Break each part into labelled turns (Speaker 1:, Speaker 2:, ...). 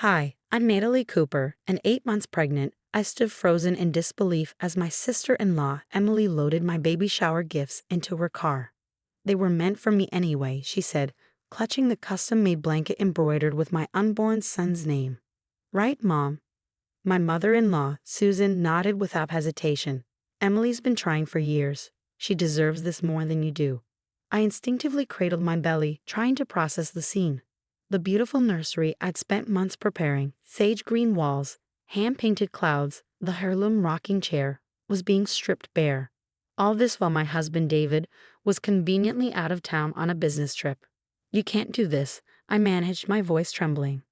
Speaker 1: Hi, I'm Natalie Cooper, and 8 months pregnant. I stood frozen in disbelief as my sister-in-law, Emily, loaded my baby shower gifts into her car. They were meant for me anyway, she said, clutching the custom-made blanket embroidered with my unborn son's name. Right, Mom? My mother-in-law, Susan, nodded without hesitation. Emily's been trying for years. She deserves this more than you do. I instinctively cradled my belly, trying to process the scene. The beautiful nursery I'd spent months preparing, sage green walls, hand-painted clouds, the heirloom rocking chair, was being stripped bare. All this while my husband David was conveniently out of town on a business trip. You can't do this, I managed, my voice trembling.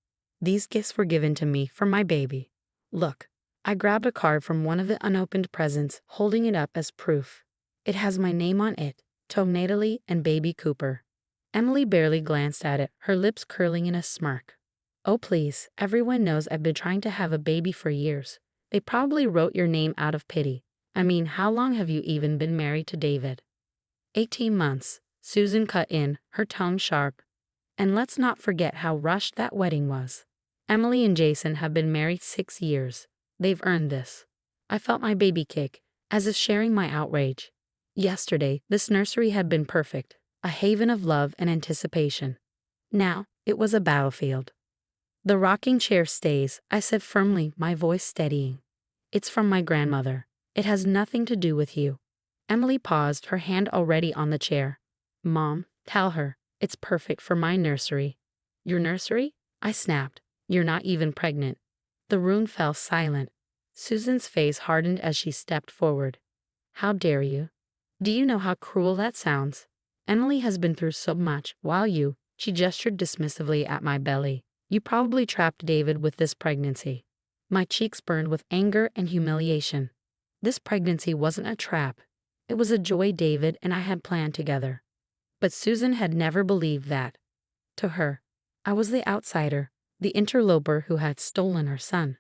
Speaker 1: These gifts were given to me for my baby. Look, I grabbed a card from one of the unopened presents, holding it up as proof. It has my name on it, Tom Natalie and baby Cooper. Emily barely glanced at it, her lips curling in a smirk. Oh please, everyone knows I've been trying to have a baby for years. They probably wrote your name out of pity. I mean, how long have you even been married to David? 18 months, Susan cut in, her tone sharp. And let's not forget how rushed that wedding was. Emily and Jason have been married 6 years. They've earned this. I felt my baby kick, as if sharing my outrage. Yesterday, this nursery had been perfect, a haven of love and anticipation. Now, it was a battlefield. The rocking chair stays, I said firmly, my voice steadying. It's from my grandmother. It has nothing to do with you. Emily paused, her hand already on the chair. Mom, tell her, it's perfect for my nursery. Your nursery? I snapped. You're not even pregnant. The room fell silent. Susan's face hardened as she stepped forward. How dare you? Do you know how cruel that sounds? Emily has been through so much, while she gestured dismissively at my belly. You probably trapped David with this pregnancy. My cheeks burned with anger and humiliation. This pregnancy wasn't a trap. It was a joy David and I had planned together. But Susan had never believed that. To her, I was the outsider, the interloper who had stolen her son.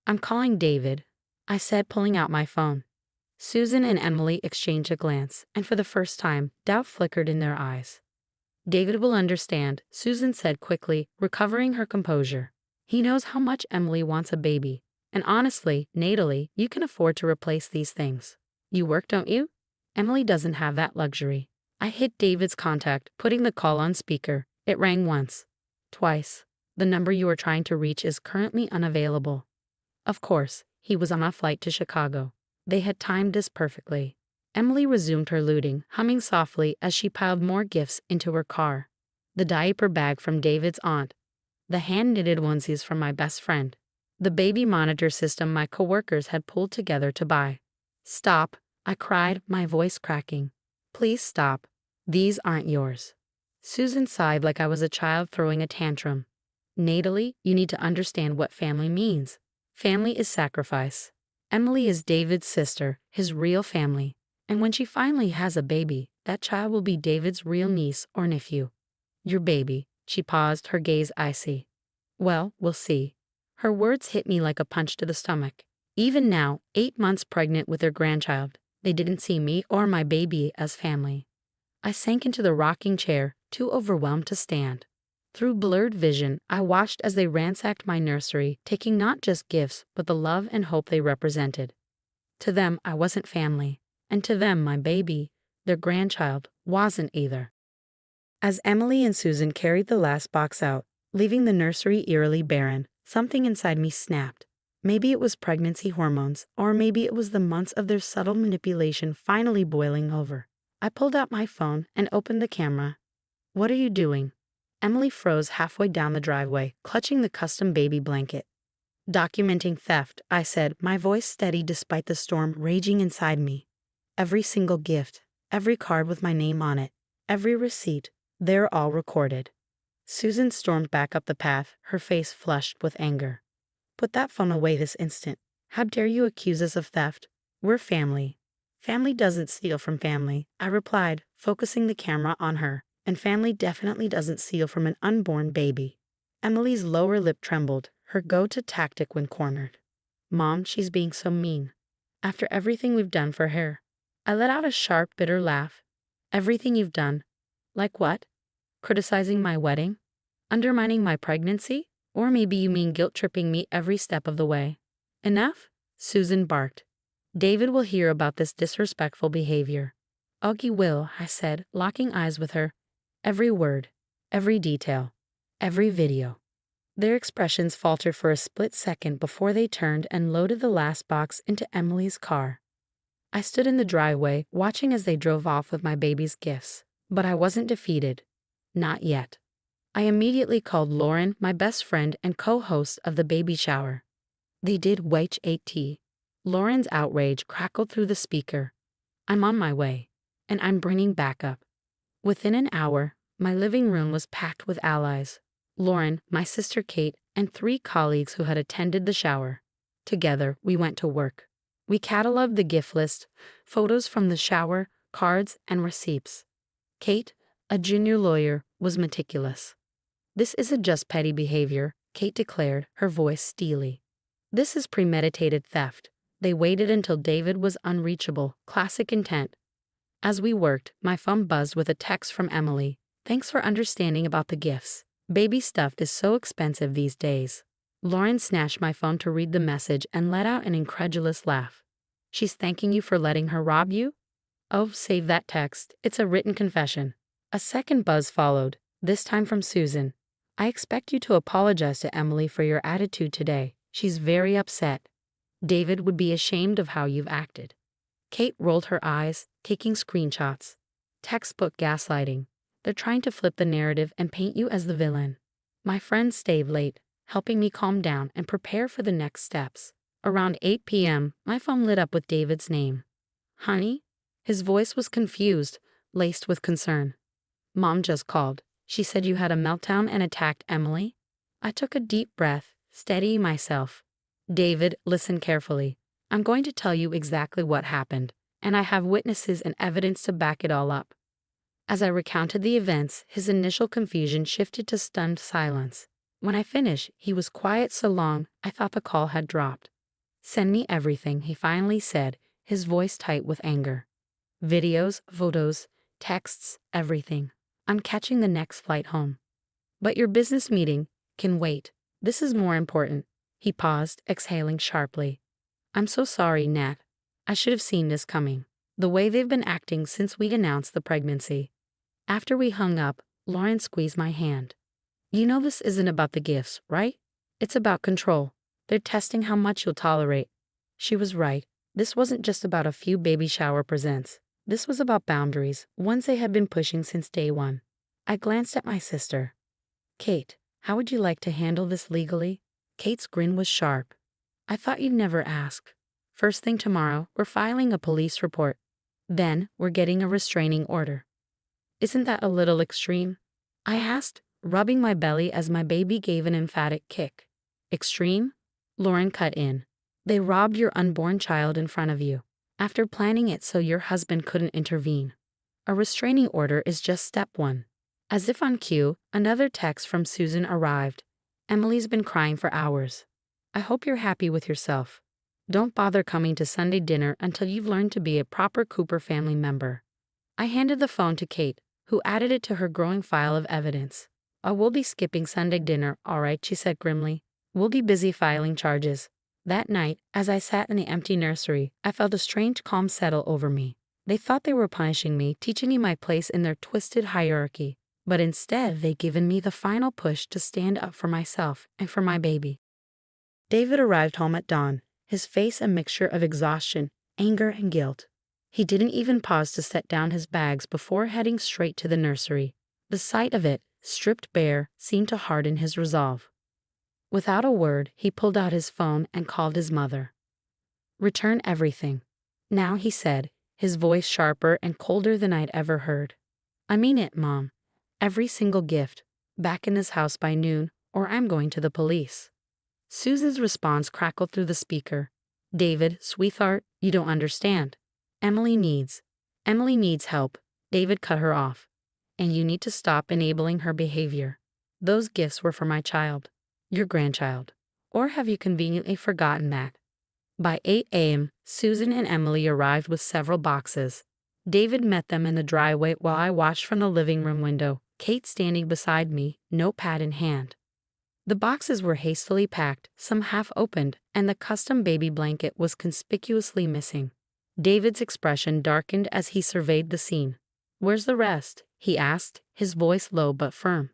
Speaker 1: I'm calling David, I said, pulling out my phone. Susan and Emily exchanged a glance, and for the first time, doubt flickered in their eyes. David will understand, Susan said quickly, recovering her composure. He knows how much Emily wants a baby, and honestly, Natalie, you can afford to replace these things. You work, don't you? Emily doesn't have that luxury. I hit David's contact, putting the call on speaker. It rang once. Twice. The number you are trying to reach is currently unavailable. Of course, he was on a flight to Chicago. They had timed this perfectly. Emily resumed her looting, humming softly as she piled more gifts into her car. The diaper bag from David's aunt. The hand-knitted onesies from my best friend. The baby monitor system my coworkers had pulled together to buy. Stop, I cried, my voice cracking. Please stop. These aren't yours. Susan sighed like I was a child throwing a tantrum. Natalie, you need to understand what family means. Family is sacrifice. Emily is David's sister, his real family. And when she finally has a baby, that child will be David's real niece or nephew. Your baby, she paused, her gaze icy. Well, we'll see. Her words hit me like a punch to the stomach. Even now, 8 months pregnant with their grandchild, they didn't see me or my baby as family. I sank into the rocking chair, too overwhelmed to stand. Through blurred vision, I watched as they ransacked my nursery, taking not just gifts, but the love and hope they represented. To them, I wasn't family, and to them, my baby, their grandchild, wasn't either. As Emily and Susan carried the last box out, leaving the nursery eerily barren, something inside me snapped. Maybe it was pregnancy hormones, or maybe it was the months of their subtle manipulation finally boiling over. I pulled out my phone and opened the camera. What are you doing? Emily froze halfway down the driveway, clutching the custom baby blanket. Documenting theft, I said, my voice steady despite the storm raging inside me. Every single gift, every card with my name on it, every receipt, they're all recorded. Susan stormed back up the path, her face flushed with anger. Put that phone away this instant. How dare you accuse us of theft? We're family. Family doesn't steal from family, I replied, focusing the camera on her. And family definitely doesn't steal from an unborn baby. Emily's lower lip trembled, her go-to tactic when cornered. Mom, she's being so mean. After everything we've done for her. I let out a sharp, bitter laugh. Everything you've done? Like what? Criticizing my wedding? Undermining my pregnancy? Or maybe you mean guilt-tripping me every step of the way. Enough? Susan barked. David will hear about this disrespectful behavior. Augie will, I said, locking eyes with her. Every word, every detail, every video. Their expressions faltered for a split second before they turned and loaded the last box into Emily's car. I stood in the driveway, watching as they drove off with my baby's gifts. But I wasn't defeated. Not yet. I immediately called Lauren, my best friend and co-host of the baby shower. They did wait at. Lauren's outrage crackled through the speaker. I'm on my way, and I'm bringing backup. Within an hour, my living room was packed with allies. Lauren, my sister Kate, and 3 colleagues who had attended the shower. Together, we went to work. We cataloged the gift list, photos from the shower, cards, and receipts. Kate, a junior lawyer, was meticulous. This isn't just petty behavior, Kate declared, her voice steely. This is premeditated theft. They waited until David was unreachable, classic intent. As we worked, my phone buzzed with a text from Emily. Thanks for understanding about the gifts. Baby stuff is so expensive these days. Lauren snatched my phone to read the message and let out an incredulous laugh. She's thanking you for letting her rob you? Oh, save that text. It's a written confession. A second buzz followed, this time from Susan. I expect you to apologize to Emily for your attitude today. She's very upset. David would be ashamed of how you've acted. Kate rolled her eyes, taking screenshots. Textbook gaslighting. They're trying to flip the narrative and paint you as the villain. My friend stayed late, helping me calm down and prepare for the next steps. Around 8 p.m., my phone lit up with David's name. Honey? His voice was confused, laced with concern. Mom just called. She said you had a meltdown and attacked Emily? I took a deep breath, steadying myself. David, listen carefully. I'm going to tell you exactly what happened, and I have witnesses and evidence to back it all up. As I recounted the events, his initial confusion shifted to stunned silence. When I finished, he was quiet so long, I thought the call had dropped. Send me everything, he finally said, his voice tight with anger. Videos, photos, texts, everything. I'm catching the next flight home. But your business meeting can wait. This is more important. He paused, exhaling sharply. I'm so sorry, Nat. I should have seen this coming. The way they've been acting since we announced the pregnancy. After we hung up, Lauren squeezed my hand. You know this isn't about the gifts, right? It's about control. They're testing how much you'll tolerate. She was right. This wasn't just about a few baby shower presents. This was about boundaries, ones they had been pushing since day one. I glanced at my sister. Kate, how would you like to handle this legally? Kate's grin was sharp. I thought you'd never ask. First thing tomorrow, we're filing a police report. Then, we're getting a restraining order. Isn't that a little extreme? I asked, rubbing my belly as my baby gave an emphatic kick. Extreme? Lauren cut in. They robbed your unborn child in front of you, after planning it so your husband couldn't intervene. A restraining order is just step 1. As if on cue, another text from Susan arrived. Emily's been crying for hours. I hope you're happy with yourself. Don't bother coming to Sunday dinner until you've learned to be a proper Cooper family member. I handed the phone to Kate, who added it to her growing file of evidence. I will be skipping Sunday dinner, all right, she said grimly. We'll be busy filing charges. That night, as I sat in the empty nursery, I felt a strange calm settle over me. They thought they were punishing me, teaching me my place in their twisted hierarchy. But instead, they'd given me the final push to stand up for myself and for my baby. David arrived home at dawn, his face a mixture of exhaustion, anger, and guilt. He didn't even pause to set down his bags before heading straight to the nursery. The sight of it, stripped bare, seemed to harden his resolve. Without a word, he pulled out his phone and called his mother. Return everything. Now, he said, his voice sharper and colder than I'd ever heard. I mean it, Mom. Every single gift. Back in this house by noon, or I'm going to the police. Susan's response crackled through the speaker. David, sweetheart, you don't understand. Emily needs help. David cut her off. And you need to stop enabling her behavior. Those gifts were for my child, your grandchild. Or have you conveniently forgotten that? By 8 a.m., Susan and Emily arrived with several boxes. David met them in the driveway while I watched from the living room window, Kate standing beside me, notepad in hand. The boxes were hastily packed, some half opened, and the custom baby blanket was conspicuously missing. David's expression darkened as he surveyed the scene. "Where's the rest?" he asked, his voice low but firm.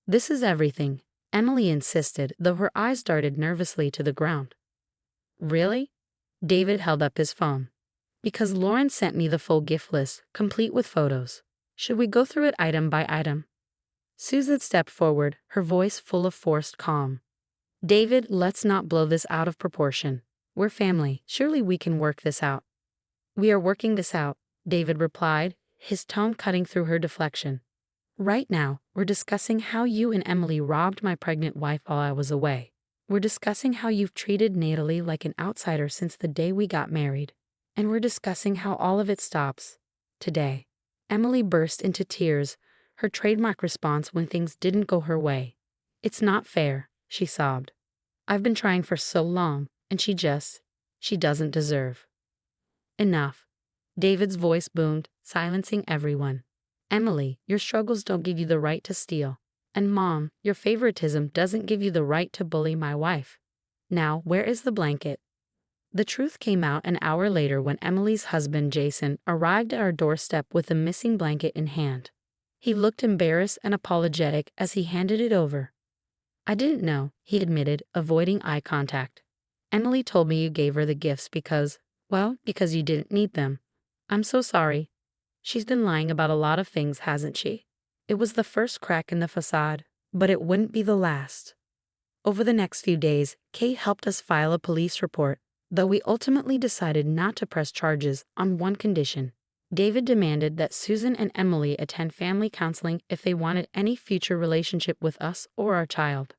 Speaker 1: "This is everything," Emily insisted, though her eyes darted nervously to the ground. "Really?" David held up his phone. "Because Lauren sent me the full gift list, complete with photos. Should we go through it item by item?" Susan stepped forward, her voice full of forced calm. "David, let's not blow this out of proportion. We're family. Surely we can work this out." "We are working this out," David replied, his tone cutting through her deflection. "Right now, we're discussing how you and Emily robbed my pregnant wife while I was away. We're discussing how you've treated Natalie like an outsider since the day we got married. And we're discussing how all of it stops today." Emily burst into tears, her trademark response when things didn't go her way. "It's not fair," she sobbed. "I've been trying for so long, and she doesn't deserve." "Enough." David's voice boomed, silencing everyone. "Emily, your struggles don't give you the right to steal. And Mom, your favoritism doesn't give you the right to bully my wife. Now, where is the blanket?" The truth came out an hour later when Emily's husband, Jason, arrived at our doorstep with the missing blanket in hand. He looked embarrassed and apologetic as he handed it over. "I didn't know," he admitted, avoiding eye contact. "Emily told me you gave her the gifts because you didn't need them. I'm so sorry. She's been lying about a lot of things, hasn't she? It was the first crack in the facade, but it wouldn't be the last." Over the next few days, Kate helped us file a police report, though we ultimately decided not to press charges on one condition. David demanded that Susan and Emily attend family counseling if they wanted any future relationship with us or our child.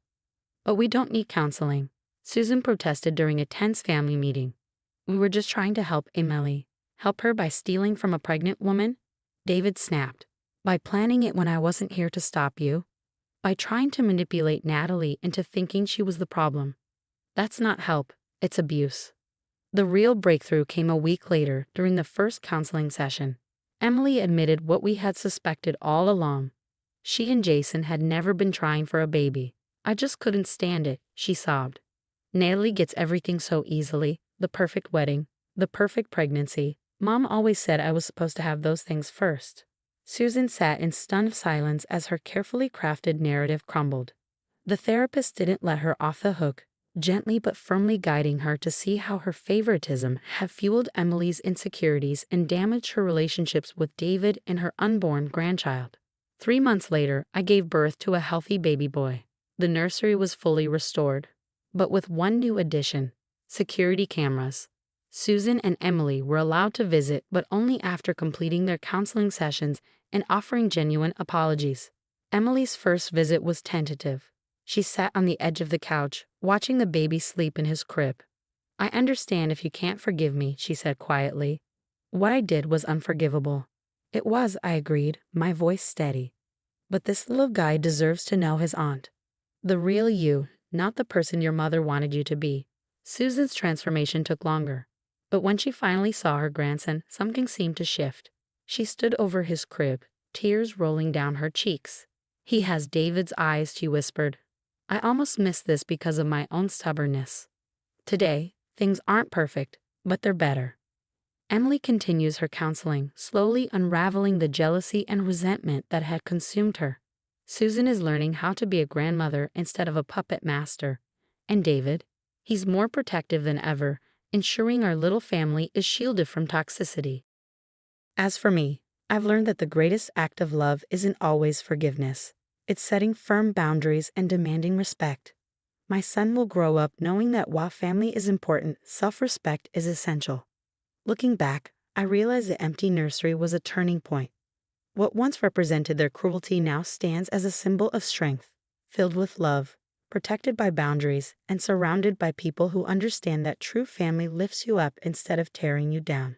Speaker 1: "But we don't need counseling," Susan protested during a tense family meeting. "We were just trying to help Emily." "Help her by stealing from a pregnant woman?" David snapped. "By planning it when I wasn't here to stop you? By trying to manipulate Natalie into thinking she was the problem? That's not help, it's abuse." The real breakthrough came a week later during the first counseling session. Emily admitted what we had suspected all along. She and Jason had never been trying for a baby. "I just couldn't stand it," she sobbed. "Natalie gets everything so easily, the perfect wedding, the perfect pregnancy. Mom always said I was supposed to have those things first." Susan sat in stunned silence as her carefully crafted narrative crumbled. The therapist didn't let her off the hook, gently but firmly guiding her to see how her favoritism had fueled Emily's insecurities and damaged her relationships with David and her unborn grandchild. 3 months later, I gave birth to a healthy baby boy. The nursery was fully restored, but with one new addition: security cameras. Susan and Emily were allowed to visit, but only after completing their counseling sessions and offering genuine apologies. Emily's first visit was tentative. She sat on the edge of the couch, watching the baby sleep in his crib. "I understand if you can't forgive me," she said quietly. "What I did was unforgivable." "It was," I agreed, my voice steady. "But this little guy deserves to know his aunt. The real you, not the person your mother wanted you to be." Susan's transformation took longer, but when she finally saw her grandson, something seemed to shift. She stood over his crib, tears rolling down her cheeks. "He has David's eyes," she whispered. "I almost missed this because of my own stubbornness." Today, things aren't perfect, but they're better. Emily continues her counseling, slowly unraveling the jealousy and resentment that had consumed her. Susan is learning how to be a grandmother instead of a puppet master. And David? He's more protective than ever, ensuring our little family is shielded from toxicity. As for me, I've learned that the greatest act of love isn't always forgiveness. It's setting firm boundaries and demanding respect. My son will grow up knowing that while family is important, self-respect is essential. Looking back, I realized the empty nursery was a turning point. What once represented their cruelty now stands as a symbol of strength, filled with love, protected by boundaries, and surrounded by people who understand that true family lifts you up instead of tearing you down.